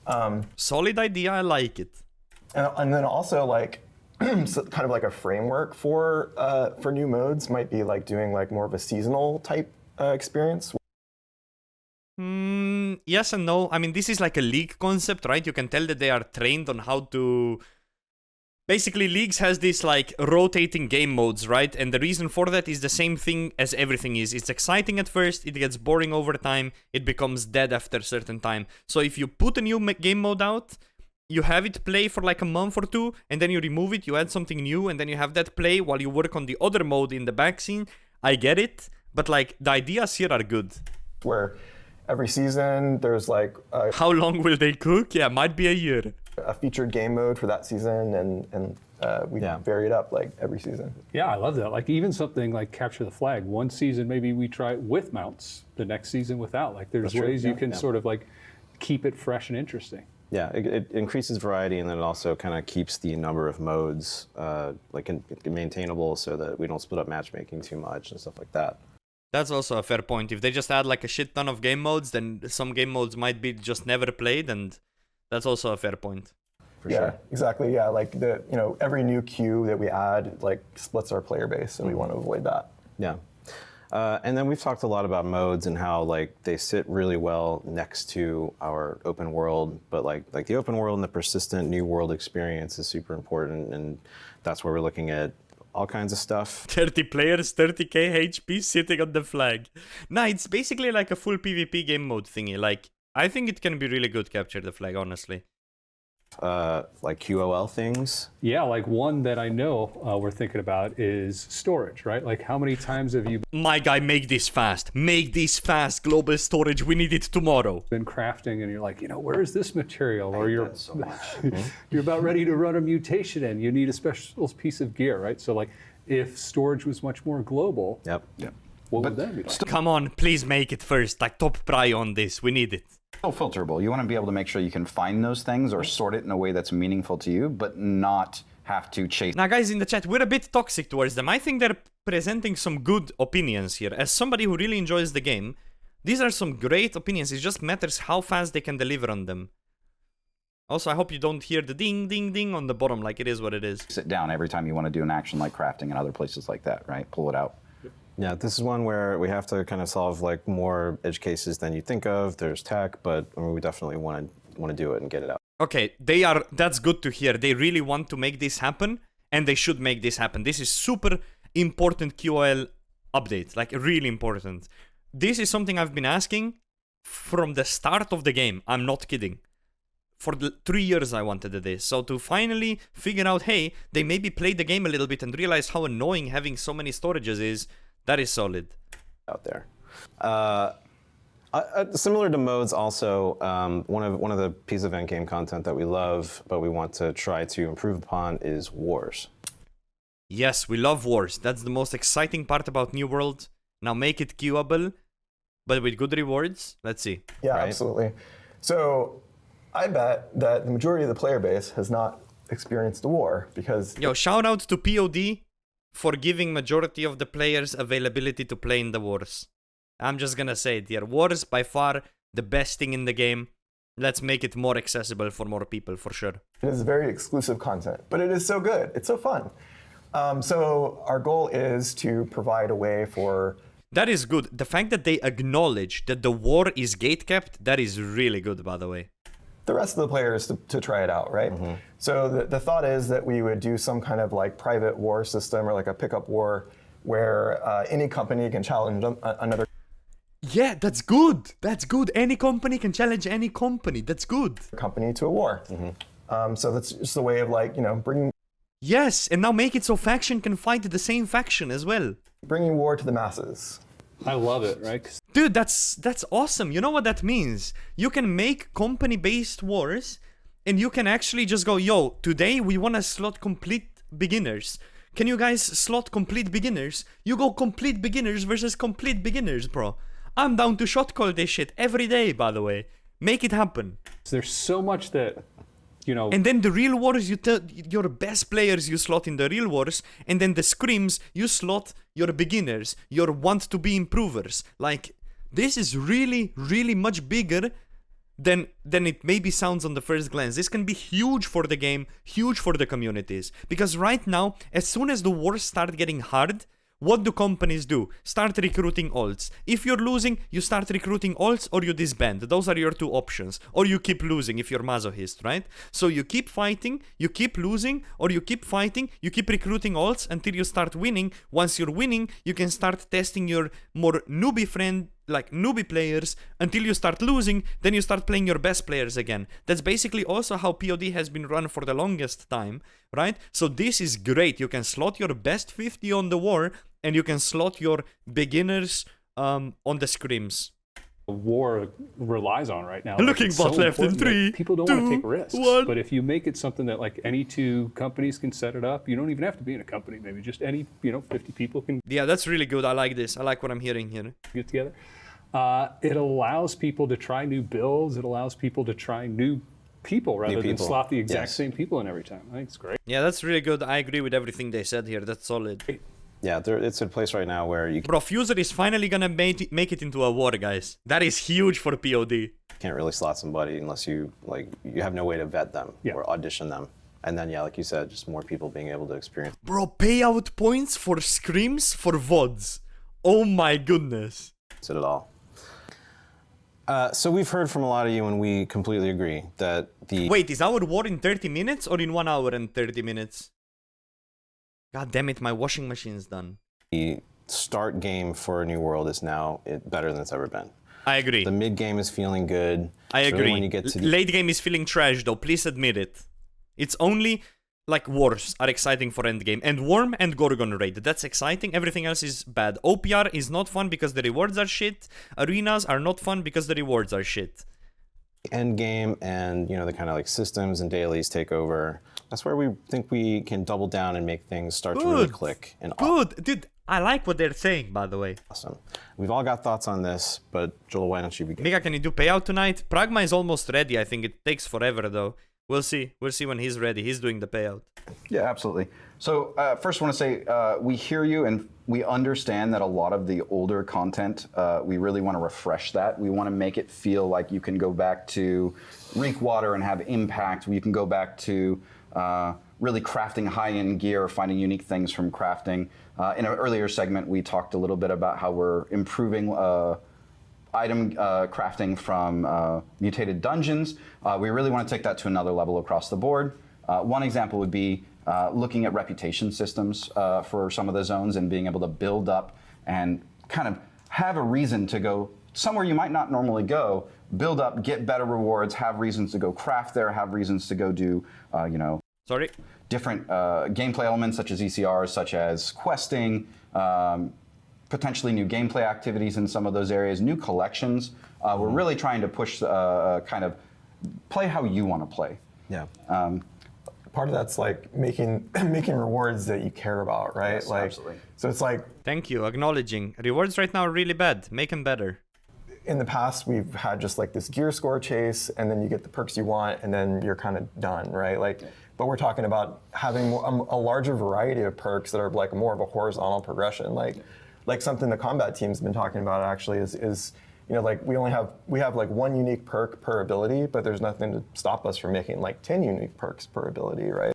Solid idea, I like it. And then also like, so kind of like a framework for new modes might be like doing like more of a seasonal type experience. Yes and no. I mean, this is like a league concept, right? You can tell that they are trained on how to... Basically, Leagues has this, like, rotating game modes, right? And the reason for that is the same thing as everything is. It's exciting at first, it gets boring over time, it becomes dead after a certain time. So if you put a new game mode out, you have it play for like a month or two, and then you remove it, you add something new, and then you have that play while you work on the other mode in the back scene. I get it, but, like, the ideas here are good. Where every season, there's like... How long will they cook? Yeah, might be a year. A featured game mode for that season, and we vary it up like every season. Yeah, I love that. Like even something like Capture the Flag. One season maybe we try it with mounts, the next season without. Like there's ways you can sort of like keep it fresh and interesting. Yeah, it increases variety, and then it also kind of keeps the number of modes like maintainable, so that we don't split up matchmaking too much and stuff like that. That's also a fair point. If they just add like a shit ton of game modes, then some game modes might be just never played, and that's also a fair point. For sure. Exactly. Yeah, like every new queue that we add like splits our player base, so we want to avoid that. Yeah. And then we've talked a lot about modes and how like they sit really well next to our open world, but like the open world and the persistent new world experience is super important, and that's where we're looking at all kinds of stuff. 30 players, 30k HP sitting on the flag. Nah, it's basically like a full PvP game mode thingy. Like, I think it can be really good, Capture the Flag, honestly. Like QOL things? Yeah, like one that I know we're thinking about is storage, right? Like how many times have you... My guy, make this fast. Make this fast. Global storage, we need it tomorrow. ...been crafting and you're like, where is this material? Or you're so much. You're about ready to run a mutation and you need a special piece of gear, right? So like if storage was much more global... Yep. what would that be like? Come on, please make it first. Like, top pry on this. We need it. Still filterable. You want to be able to make sure you can find those things or sort it in a way that's meaningful to you, but not have to chase. Now, guys in the chat, we're a bit toxic towards them. I think they're presenting some good opinions here. As somebody who really enjoys the game, these are some great opinions. It just matters how fast they can deliver on them. Also, I hope you don't hear the ding, ding, ding on the bottom, like it is what it is. Sit down every time you want to do an action like crafting and other places like that, right? Pull it out. Yeah, this is one where we have to kind of solve like more edge cases than you think of. There's tech, but I mean, we definitely want to do it and get it out. Okay, that's good to hear. They really want to make this happen, and they should make this happen. This is super important QoL update, like really important. This is something I've been asking from the start of the game. I'm not kidding. For the 3 years I wanted this. So to finally figure out, hey, they maybe played the game a little bit and realize how annoying having so many storages is, that is solid. Out there. Similar to modes, also one of the pieces of endgame content that we love, but we want to try to improve upon is wars. Yes, we love wars. That's the most exciting part about New World. Now make it queuable, but with good rewards. Let's see. Yeah, Right? absolutely. So I bet that the majority of the player base has not experienced a war because Yo, shout out to POD for giving majority of the players availability to play in the wars. I'm just gonna say it here. Wars by far the best thing in the game. Let's make it more accessible for more people, for sure. it is very exclusive content, but it is so good. It's so fun. So our goal is to provide a way for That is good. The fact that they acknowledge that the war is gatekept, that is really good, by the way. the rest of the players to try it out, right? So the thought is that we would do some kind of like private war system or like a pickup war where any company can challenge another Yeah, that's good. That's good. Any company can challenge any company. That's good. company to a war. So that's just a way of like, bringing Yes, and now make it so faction can fight the same faction as well. war to the masses. I love it, right? 'Cause Dude, that's awesome. You know what that means? You can make company-based wars, and you can actually just go, yo, today we want to slot complete beginners. Can you guys slot complete beginners? You go complete beginners versus complete beginners, bro. I'm down to shot call this shit every day, by the way. Make it happen. there's so much that, And then the real wars, your best players you slot in the real wars, and then the scrims, you slot your beginners, your want-to-be improvers. Like, this is really, really much bigger than it maybe sounds on the first glance. This can be huge for the game, huge for the communities. Because right now, as soon as the wars start getting hard, what do companies do? Start recruiting alts. If you're losing, you start recruiting alts or you disband. Those are your two options. Or you keep losing if you're masochist, right? So you keep fighting, you keep losing, or you keep fighting, you keep recruiting alts until you start winning. Once you're winning, you can start testing your more newbie players until you start losing, then you start playing your best players again. That's basically also how POD has been run for the longest time, right? So this is great. You can slot your best 50 on the war, and you can slot your beginners on the scrims. war relies on right now. Looking it's bot left in important that 3, People don't want to 2, take risks. 1. But if you make it something that like any two companies can set it up, you don't even have to be in a company. Maybe just any 50 people can Yeah, that's really good. I like this. I like what I'm hearing here. get together. It allows people to try new builds. It allows people to try new people rather than people. slot the exact Yes. same people in every time. I think it's great. Yeah, that's really good. I agree with everything they said here. That's solid. Yeah, it's a place right now where you Bro, Fuser is finally gonna make it into a war, guys. That is huge for POD. can't really slot somebody unless you have no way to vet them Yeah. or audition them. And then, yeah, like you said, just more people being able to experience Bro, payout points for scrims for VODs. Oh my goodness. it at all. So we've heard from a lot of you, and we completely agree that the Wait, is our war in 30 minutes or in 1 hour and 30 minutes? God damn it, my washing machine's done. start game for a new world is now better than it's ever been. I agree. The mid game is feeling good. I It's really agree. when you get to the Late game is feeling trash though, please admit it. It's only like wars are exciting for endgame. And Worm and Gorgon Raid, that's exciting. Everything else is bad. OPR is not fun because the rewards are shit. Arenas are not fun because the rewards are shit. Endgame and the kind of like systems and dailies take over. That's where we think we can double down and make things start to really click. And Good, dude. I like what they're saying, by the way. awesome. We've all got thoughts on this, but Joel, why don't you begin? Mika, can you do payout tonight? Pragma is almost ready. I think it takes forever, though. We'll see. We'll see when he's ready. He's doing the payout. Yeah, absolutely. So first I want to say we hear you and we understand that a lot of the older content, we really want to refresh that. We want to make it feel like you can go back to Reek Water and have impact. You can go back to really crafting high-end gear, finding unique things from crafting. In an earlier segment, we talked a little bit about how we're improving item crafting from mutated dungeons. We really want to take that to another level across the board. One example would be looking at reputation systems for some of the zones and being able to build up and kind of have a reason to go somewhere you might not normally go, build up, get better rewards, have reasons to go craft there, have reasons to go do, different gameplay elements such as ECRs, such as questing, potentially new gameplay activities in some of those areas, new collections. We're really trying to push kind of play how you want to play. Yeah. Part of that's like making rewards that you care about, right? Yes, absolutely. So it's like Thank you. Acknowledging. Rewards right now are really bad. Make them better. in the past we've had just like this gear score chase, and then you get the perks you want, and then you're kind of done, right? But we're talking about having a larger variety of perks that are like more of a horizontal progression, like something the combat team's been talking about actually is like we have like one unique perk per ability, but there's nothing to stop us from making like 10 unique perks per ability, right?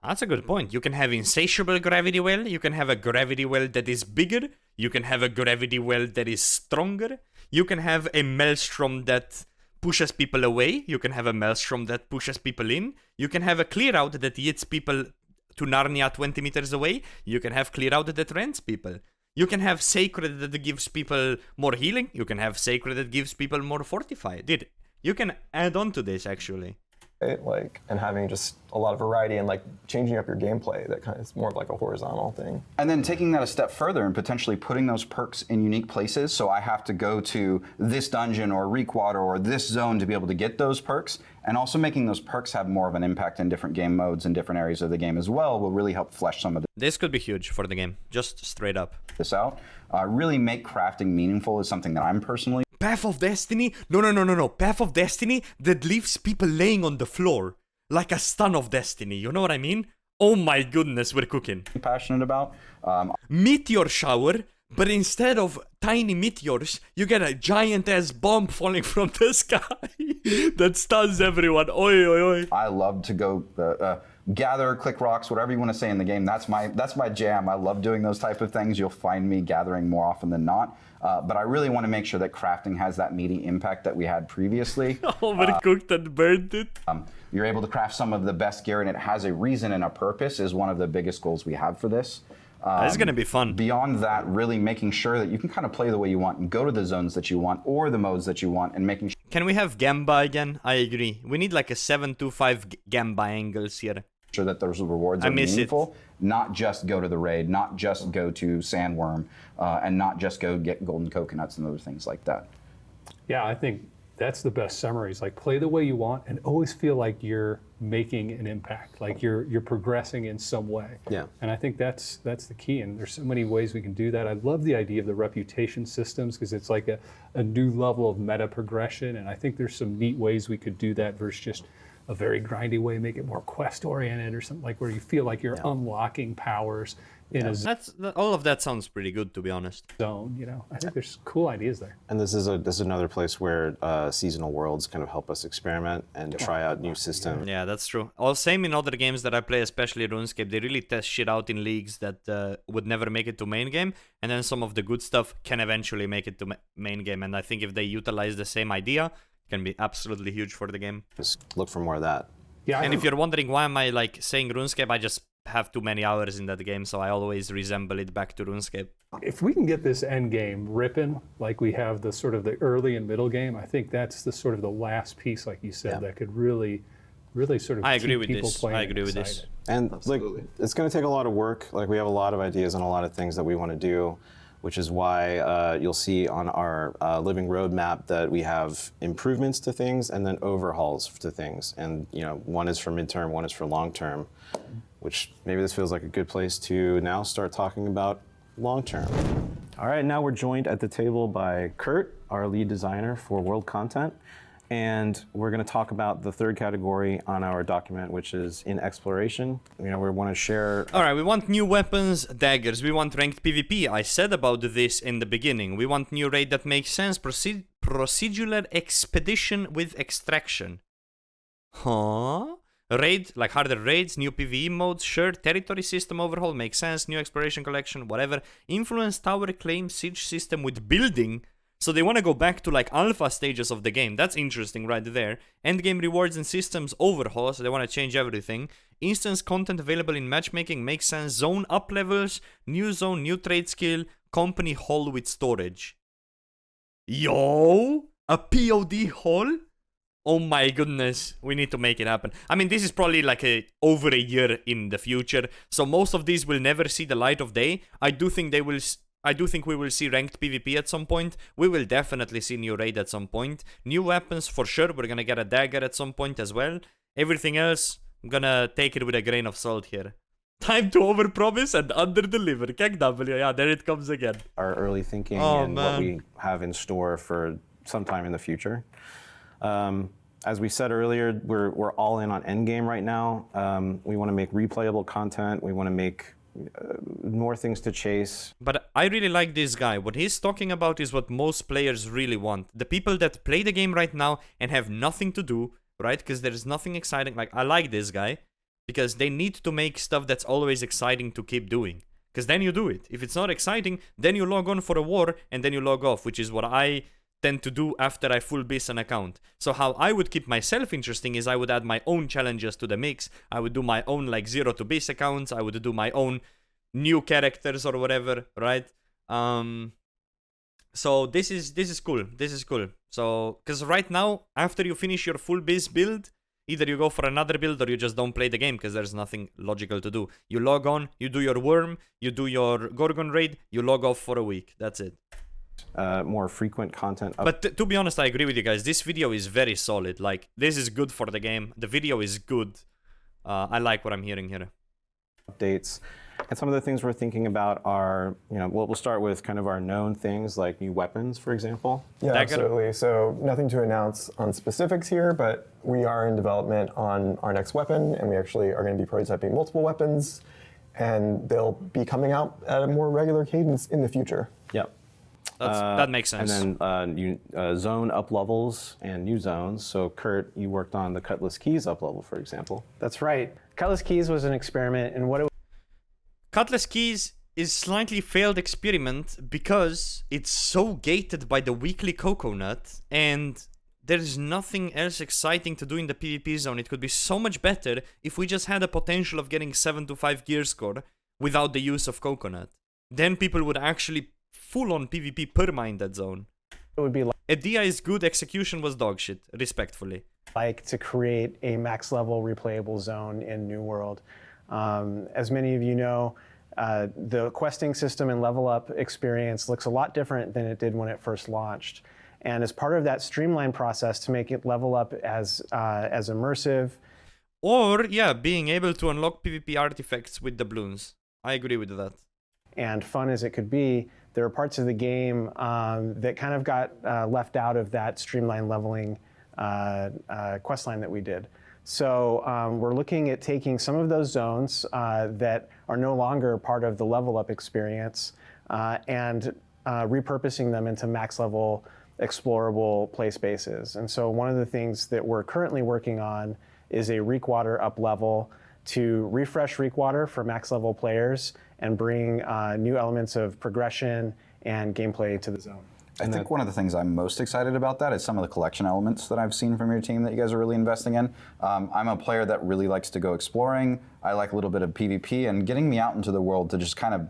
That's a good point. You can have insatiable gravity well. You can have a gravity well that is bigger. You can have a gravity well that is stronger. You can have a maelstrom that pushes people away. You can have a maelstrom that pushes people in. You can have a clear out that yeets people to Narnia 20 meters away. You can have clear out that rents people. You can have sacred that gives people more healing. You can have sacred that gives people more fortify. Dude, you can add on to this actually. Right? And having just a lot of variety and like changing up your gameplay that kind of is more of like a horizontal thing. And then taking that a step further and potentially putting those perks in unique places. So I have to go to this dungeon or Reek Water or this zone to be able to get those perks. And also making those perks have more of an impact in different game modes and different areas of the game as well will really help flesh some of This could be huge for the game, just straight up. this out. Really make crafting meaningful is something that I'm personally Path of Destiny? No. Path of Destiny that leaves people laying on the floor. Like a stun of Destiny, you know what I mean? Oh my goodness, we're cooking. passionate about. Meteor shower, but instead of tiny meteors, you get a giant-ass bomb falling from the sky that stuns everyone. Oi, oi, oi. I love to go gather, click rocks, whatever you want to say in the game. That's my jam. I love doing those type of things. You'll find me gathering more often than not. But I really want to make sure that crafting has that meaty impact that we had previously. Overcooked and burned it. You're able to craft some of the best gear, and it has a reason and a purpose is one of the biggest goals we have for this. This is going to be fun. Beyond that, really making sure that you can kind of play the way you want and go to the zones that you want or the modes that you want and making Can we have Gamba again? I agree. We need like a 7-2-5 Gamba angles here. sure that those rewards are meaningful. Not just go to the raid, not just go to Sandworm, and not just go get golden coconuts and other things like that. Yeah, I think that's the best summary. Is like play the way you want and always feel like you're making an impact, like you're progressing in some way. Yeah. And I think that's the key. And there's so many ways we can do that. I love the idea of the reputation systems because it's like a new level of meta progression. And I think there's some neat ways we could do that versus just a very grindy way, make it more quest oriented or something like where you feel like you're unlocking powers in a All of that sounds pretty good, to be honest. zone. I think there's cool ideas there. And this is another place where seasonal worlds kind of help us experiment and try out new systems. Yeah, that's true. All same in other games that I play, especially RuneScape. They really test shit out in leagues that would never make it to main game, and then some of the good stuff can eventually make it to main game. And I think if they utilize the same idea, it can be absolutely huge for the game. Just look for more of that. Yeah, And if you're wondering why am I like saying RuneScape, I just have too many hours in that game, so I always resemble it back to RuneScape. if we can get this end game ripping like we have the sort of the early and middle game, I think that's the sort of the last piece, like you said, that could really sort of I agree keep with people this. playing I agree with excited. this. And like, it's going to take a lot of work. Like we have a lot of ideas and a lot of things that we want to do which is why you'll see on our living roadmap that we have improvements to things and then overhauls to things. And one is for midterm, one is for long term, which maybe this feels like a good place to now start talking about long term. All right, now we're joined at the table by Kurt, our lead designer for world content. And we're going to talk about the third category on our document, which is in exploration. We want to share. All right, we want new weapons, daggers. We want ranked PvP. I said about this in the beginning. We want new raid that makes sense. Procedural expedition with extraction. Huh? Raid, like harder raids, new PvE modes, sure. Territory system overhaul makes sense. New exploration collection, whatever. Influence tower claim siege system with building. So they want to go back to like alpha stages of the game. That's interesting right there. Endgame rewards and systems overhaul, so they want to change everything. Instance content available in matchmaking makes sense. Zone up levels, new zone, new trade skill, company hall with storage. Yo! A POD hall? Oh my goodness, we need to make it happen. I mean, this is probably like over a year in the future, so most of these will never see the light of day. I do think we will see ranked PvP at some point. We will definitely see new raid at some point. New weapons for sure. We're gonna get a dagger at some point as well. Everything else, I'm gonna take it with a grain of salt here. Time to overpromise and underdeliver. Keg W, yeah, there it comes again. Our early thinking what we have in store for sometime in the future. As we said earlier, we're all in on Endgame right now. We want to make replayable content. We want to make more things to chase. But I really like this guy. What he's talking about is what most players really want. The people that play the game right now and have nothing to do, right? Because there's nothing exciting. Like, I like this guy because they need to make stuff that's always exciting to keep doing. Because then you do it. If it's not exciting, then you log on for a war and then you log off, which is what I tend to do after I full bis an account. So how I would keep myself interesting is I would add my own challenges to the mix. I would do my own like 0 to bis accounts. I would do my own new characters or whatever, right? So this is cool. This is cool. So because right now, after you finish your full bis build, either you go for another build or you just don't play the game because there's nothing logical to do. You log on, you do your worm, you do your Gorgon raid, you log off for a week. That's it. More frequent content. But to be honest, I agree with you guys. This video is very solid. Like, this is good for the game. The video is good. I like what I'm hearing here. Updates. And some of the things we're thinking about are, we'll start with kind of our known things like new weapons, for example. Yeah, absolutely. So nothing to announce on specifics here, but we are in development on our next weapon, and we actually are going to be prototyping multiple weapons, and they'll be coming out at a more regular cadence in the future. Yep. That makes sense. And then zone up levels and new zones. So Kurt, you worked on the Cutless Keys up level, for example. That's right. Cutless Keys was an experiment, and what it Cutless Keys is slightly failed experiment because it's so gated by the weekly coconut, and there's nothing else exciting to do in the PvP zone. It could be so much better if we just had a potential of getting 7 to 5 gear score without the use of coconut. Then people would actually full-on PvP perma in that zone. would be Idea is good, execution was dog shit, respectfully. like to create a max level replayable zone in New World. As many of you know, the questing system and level up experience looks a lot different than it did when it first launched. And as part of that streamlined process to make it level up as immersive. Or, yeah, being able to unlock PvP artifacts with doubloons. I agree with that. And fun as it could be, there are parts of the game that kind of got left out of that streamlined leveling quest line that we did. So we're looking at taking some of those zones that are no longer part of the level up experience and repurposing them into max level explorable play spaces. And so one of the things that we're currently working on is a Reekwater up level to refresh Reekwater for max level players and bring new elements of progression and gameplay to the zone. I think one of the things I'm most excited about that is some of the collection elements that I've seen from your team that you guys are really investing in. I'm a player that really likes to go exploring. I like a little bit of PvP, and getting me out into the world to just kind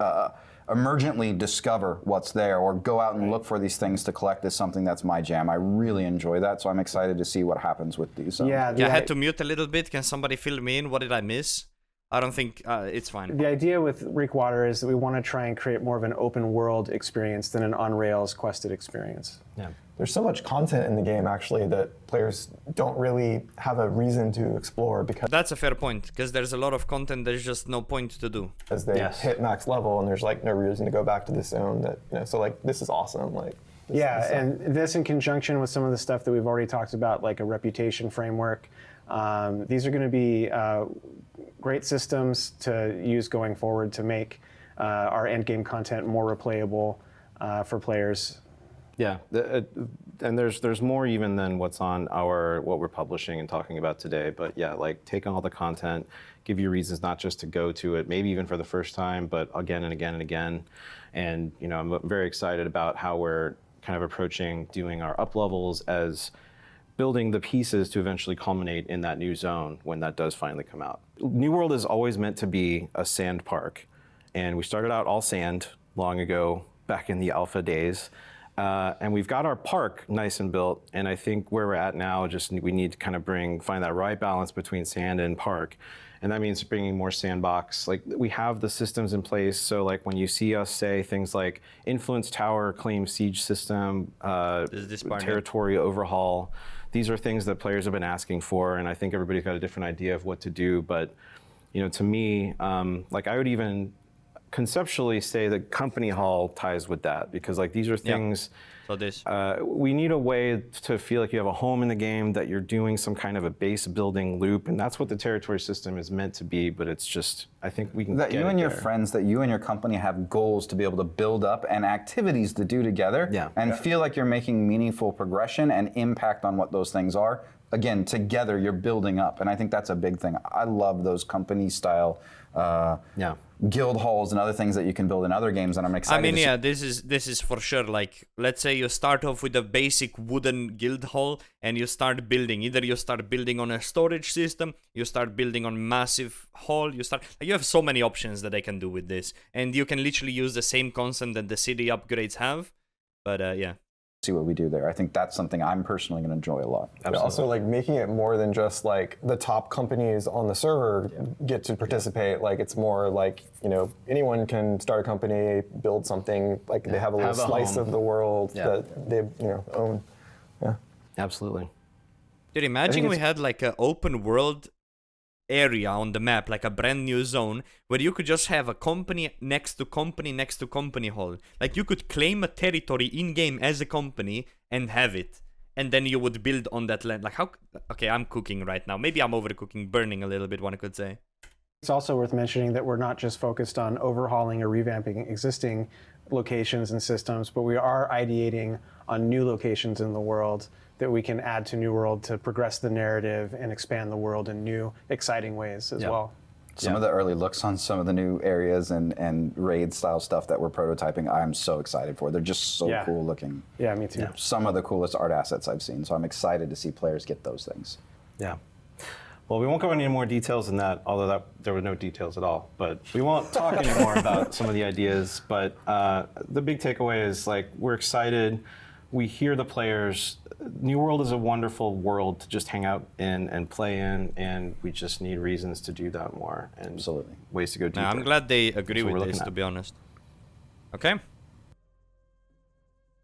of emergently discover what's there or go out and look for these things to collect is something that's my jam. I really enjoy that, so I'm excited to see what happens with these. Yeah, I had to mute a little bit. Can somebody fill me in? What did I miss? I don't think it's fine. The idea with Reekwater is that we want to try and create more of an open world experience than an on-rails quested experience. Yeah. There's so much content in the game actually that players don't really have a reason to explore because That's a fair point, because there's a lot of content there's just no point to do. as they Yes. hit max level and there's like no reason to go back to this zone that so like this is awesome like this Yeah, is- and this in conjunction with some of the stuff that we've already talked about, like a reputation framework. These are going to be great systems to use going forward to make our endgame content more replayable for players. Yeah, and there's more even than what's on what we're publishing and talking about today. But yeah, like take all the content, give you reasons not just to go to it, maybe even for the first time, but again and again and again. And I'm very excited about how we're kind of approaching doing our up levels as building the pieces to eventually culminate in that new zone when that does finally come out. New World is always meant to be a sand park, and we started out all sand long ago, back in the alpha days. And we've got our park nice and built, and I think where we're at now, we need to kind of find that right balance between sand and park. And that means bringing more sandbox. Like we have the systems in place, so like when you see us say things like influence tower, claim siege system, This part, territory overhaul, these are things that players have been asking for, and I think everybody's got a different idea of what to do. But to me, like I would even conceptually say that company hall ties with that, because like these are things So this. we need a way to feel like you have a home in the game, that you're doing some kind of a base building loop, and that's what the territory system is meant to be. But it's just, I think we can That get you it and your there. friends, that you and your company have goals to be able to build up and activities to do together, Yeah. and feel like you're making meaningful progression and impact on what those things are. Again, together you're building up, and I think that's a big thing. I love those company style guild halls and other things that you can build in other games, and I'm excited. I mean, to yeah, see. this is for sure. Like, let's say you start off with a basic wooden guild hall, and you start building. Either you start building on a storage system, you start building on massive hall. You have so many options that they can do with this, and you can literally use the same concept that the city upgrades have. But yeah. See what we do there. I think that's something I'm personally going to enjoy a lot. But also like making it more than just like the top companies on the server get to participate. Like it's more like anyone can start a company, build something, like they have a little slice of the world that they own. Yeah, Absolutely. Dude, imagine we had like an open world area on the map, like a brand new zone, where you could just have a company next to company next to company hall. Like you could claim a territory in game as a company and have it, and then you would build on that land. Like how? Okay, I'm cooking right now. Maybe I'm overcooking, burning a little bit. One could say. It's also worth mentioning that we're not just focused on overhauling or revamping existing locations and systems, but we are ideating on new locations in the world that we can add to New World to progress the narrative and expand the world in new, exciting ways as well. Some of the early looks on some of the new areas and raid style stuff that we're prototyping, I'm so excited for. They're just so cool looking. Yeah, me too. Some of the coolest art assets I've seen, so I'm excited to see players get those things. Yeah. Well, we won't go into any more details than that, although there were no details at all. But we won't talk anymore about some of the ideas. But the big takeaway is like we're excited. We hear the players. New World is a wonderful world to just hang out in and play in, and we just need reasons to do that more and Absolutely. ways to go deeper. Nah, I'm glad they agree That's what with we're this, looking to at. be honest. Okay.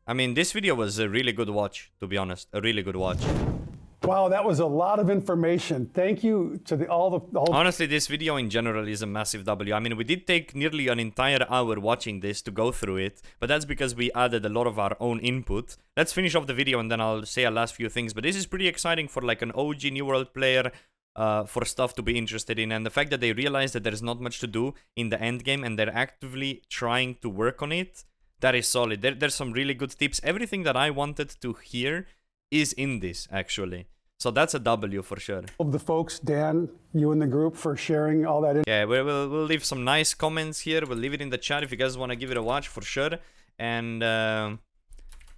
I mean, this video was a really good watch, to be honest. A really good watch. Wow, that was a lot of information. Thank you to the whole. Honestly, this video in general is a massive W. I mean, we did take nearly an entire hour watching this to go through it, but that's because we added a lot of our own input. Let's finish off the video and then I'll say a last few things. But this is pretty exciting for like an OG New World player, for stuff to be interested in. And the fact that they realize that there's not much to do in the end game and they're actively trying to work on it, that is solid. There's some really good tips. Everything that I wanted to hear is in this, actually. So that's a W for sure. Of the folks, Dan, you and the group for sharing all that. Yeah, we'll leave some nice comments here. We'll leave it in the chat if you guys want to give it a watch for sure. And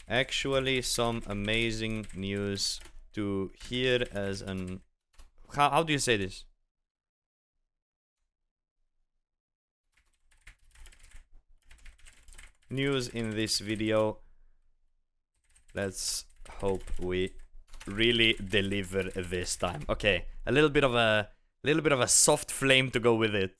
actually some amazing news to hear as an... How do you say this? News in this video. Let's hope we really deliver this time. Okay, a little bit of a Little bit of a soft flame to go with it.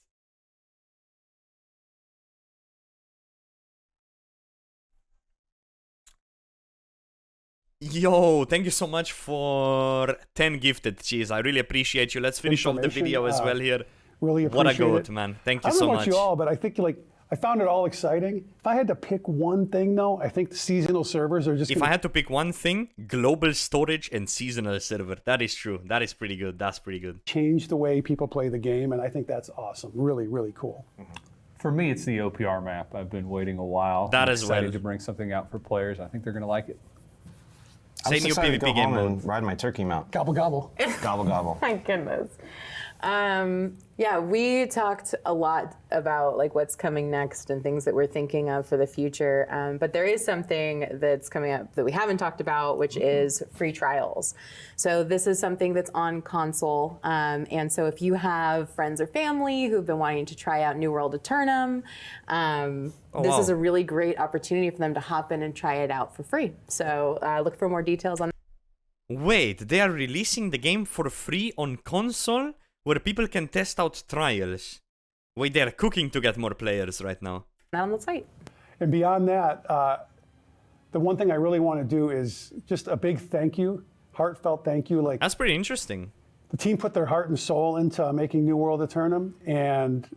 Yo, thank you so much for 10 gifted, cheese. I really appreciate you. Let's finish off the video as well here. Really What a appreciate goat, it. man. Thank I you don't so know about much. you all, but I think I found it all exciting. If I had to pick one thing though, I think the seasonal servers are just If I had to pick one thing, global storage and seasonal server. That is true. That is pretty good. That's pretty good. change the way people play the game, and I think that's awesome. Really, really cool. For me, it's the OPR map. I've been waiting a while. That I'm as excited well. to bring something out for players. I think they're going to like it. I'm Say just new excited to PvP go game home and mode. ride my turkey mount. Gobble gobble. Gobble gobble. My goodness. Yeah, we talked a lot about like what's coming next and things that we're thinking of for the future. But there is something that's coming up that we haven't talked about, which is free trials. So this is something that's on console. And so if you have friends or family who've been wanting to try out New World Aeternum, this is a really great opportunity for them to hop in and try it out for free. So look for more details on Wait, they are releasing the game for free on console where people can test out trials. Wait, they're cooking to get more players right now. that on the site. And beyond that, the one thing I really want to do is just a big thank you, heartfelt thank you. Like That's pretty interesting. the team put their heart and soul into making New World Aeternum, and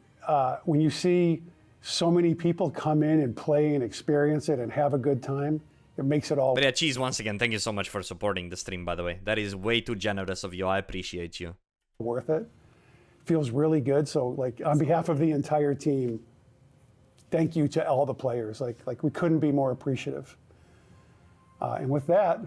when you see so many people come in and play and experience it and have a good time, it makes it all But yeah, Cheese, once again, thank you so much for supporting the stream, by the way. That is way too generous of you. I appreciate you. worth it. Feels really good. So, like, on behalf of the entire team, thank you to all the players. Like we couldn't be more appreciative. And with that,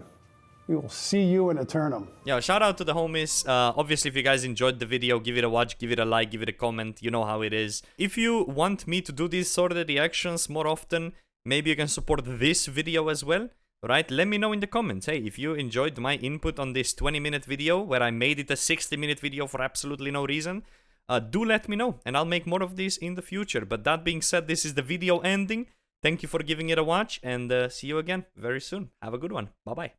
we will see you in Aeternum. Yeah, shout out to the homies. Obviously, if you guys enjoyed the video, give it a watch, give it a like, give it a comment. You know how it is. If you want me to do these sort of reactions more often, maybe you can support this video as well. Right? Let me know in the comments. Hey, if you enjoyed my input on this 20-minute video where I made it a 60-minute video for absolutely no reason, do let me know and I'll make more of these in the future. But that being said, this is the video ending. Thank you for giving it a watch and see you again very soon. Have a good one. Bye-bye.